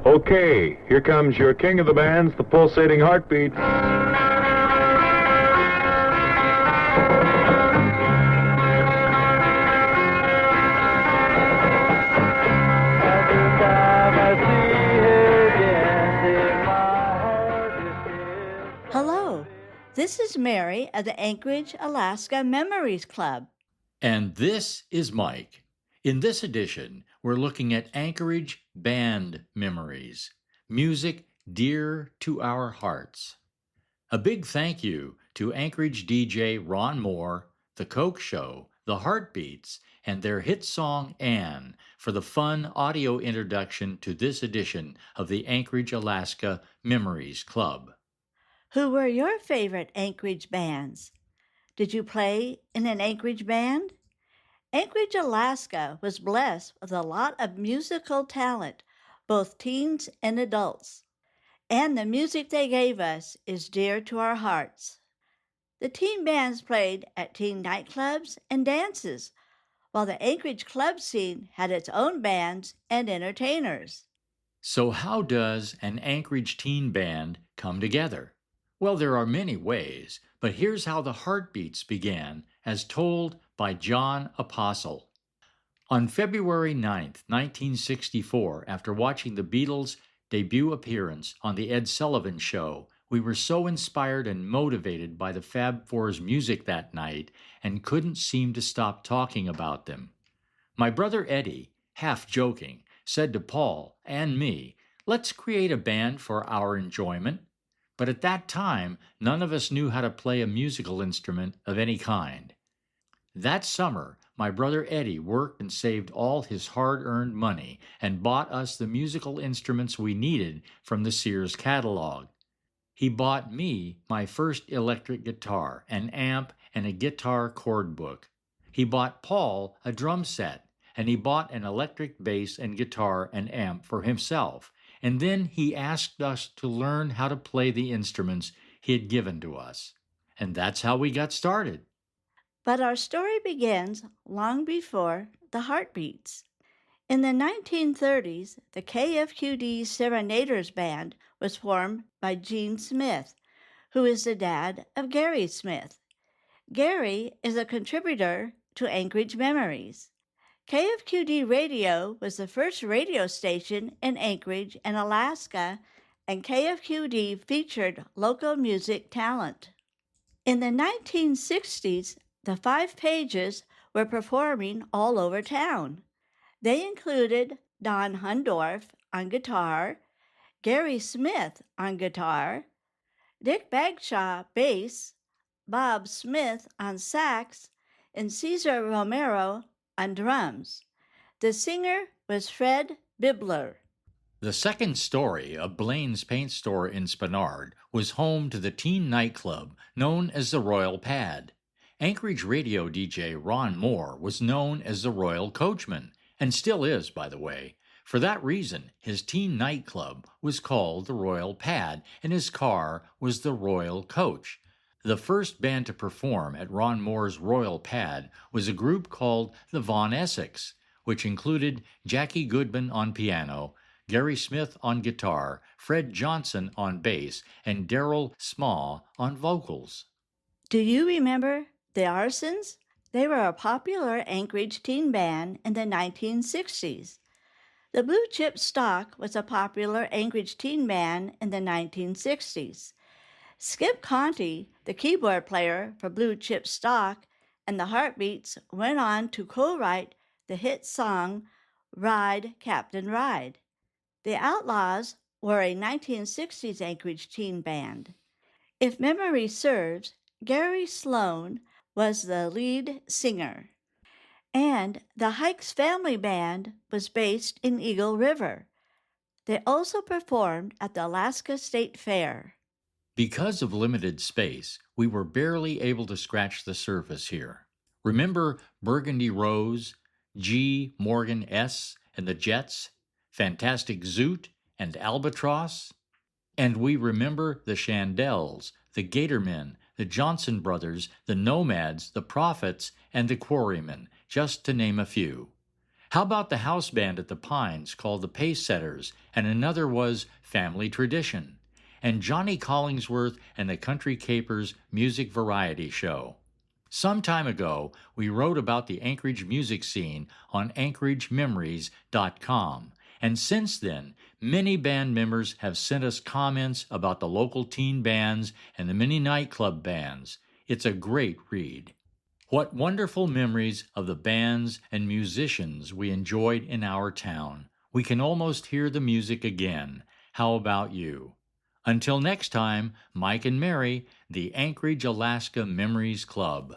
Okay, here comes your king of the bands, the pulsating heartbeat. Hello, this is Mary of the Anchorage, Alaska Memories Club. And this is Mike. In this edition, we're looking at Anchorage band memories, music dear to our hearts. A big thank you to Anchorage DJ Ron Moore, The Coke Show, The Heartbeats, and their hit song Anne for the fun audio introduction to this edition of the Anchorage, Alaska Memories Club. Who were your favorite Anchorage bands? Did you play in an Anchorage band? Anchorage, Alaska was blessed with a lot of musical talent, both teens and adults. And the music they gave us is dear to our hearts. The teen bands played at teen nightclubs and dances, while the Anchorage club scene had its own bands and entertainers. So, how does an Anchorage teen band come together? Well, there are many ways, but here's how the Heartbeats began, as told by John Apostle. On February 9th, 1964, after watching the Beatles' debut appearance on The Ed Sullivan Show, we were so inspired and motivated by the Fab Four's music that night and couldn't seem to stop talking about them. My brother Eddie, half joking, said to Paul and me, "Let's create a band for our enjoyment." But at that time, none of us knew how to play a musical instrument of any kind. That summer, my brother Eddie worked and saved all his hard-earned money and bought us the musical instruments we needed from the Sears catalog. He bought me my first electric guitar, an amp, and a guitar chord book. He bought Paul a drum set, and he bought an electric bass and guitar and amp for himself. And then he asked us to learn how to play the instruments he had given to us. And that's how we got started. But our story begins long before the Heartbeats. In the 1930s, the KFQD Serenaders Band was formed by Gene Smith, who is the dad of Gary Smith. Gary is a contributor to Anchorage Memories. KFQD Radio was the first radio station in Anchorage and Alaska, and KFQD featured local music talent. In the 1960s, the Five Pages were performing all over town. They included Don Hundorf on guitar, Gary Smith on guitar, Dick Bagshaw bass, Bob Smith on sax, and Cesar Romero on drums. The singer was Fred Bibler. The second story of Blaine's Paint Store in Spenard was home to the teen nightclub known as the Royal Pad. Anchorage radio DJ Ron Moore was known as the Royal Coachman, and still is, by the way. For that reason, his teen nightclub was called the Royal Pad, and his car was the Royal Coach. The first band to perform at Ron Moore's Royal Pad was a group called the Von Essex, which included Jackie Goodman on piano, Gary Smith on guitar, Fred Johnson on bass, and Darrell Smaw on vocals. Do you remember the Arsons? They were a popular Anchorage teen band in the 1960s. The Blue Chip Stock was a popular Anchorage teen band in the 1960s. Skip Conte, the keyboard player for Blue Chip Stock, and the Heartbeats went on to co-write the hit song Ride, Captain Ride. The Outlaws were a 1960s Anchorage teen band. If memory serves, Gary Sloan was the lead singer. And the Hikes Family Band was based in Eagle River. They also performed at the Alaska State Fair. Because of limited space, we were barely able to scratch the surface here. Remember Burgundy Rose, G. Morgan S. and the Jets, Fantastic Zoot, and Albatross? And we remember the Shandells, the Gatormen, the Johnson Brothers, the Nomads, the Prophets, and the Quarrymen, just to name a few. How about the house band at the Pines called the Pace Setters, and another was Family Tradition, and Johnny Collingsworth and the Country Capers music variety show. Some time ago, we wrote about the Anchorage music scene on anchoragememories.com, and since then, many band members have sent us comments about the local teen bands and the many nightclub bands. It's a great read. What wonderful memories of the bands and musicians we enjoyed in our town. We can almost hear the music again. How about you? Until next time, Mike and Mary, the Anchorage, Alaska Memories Club.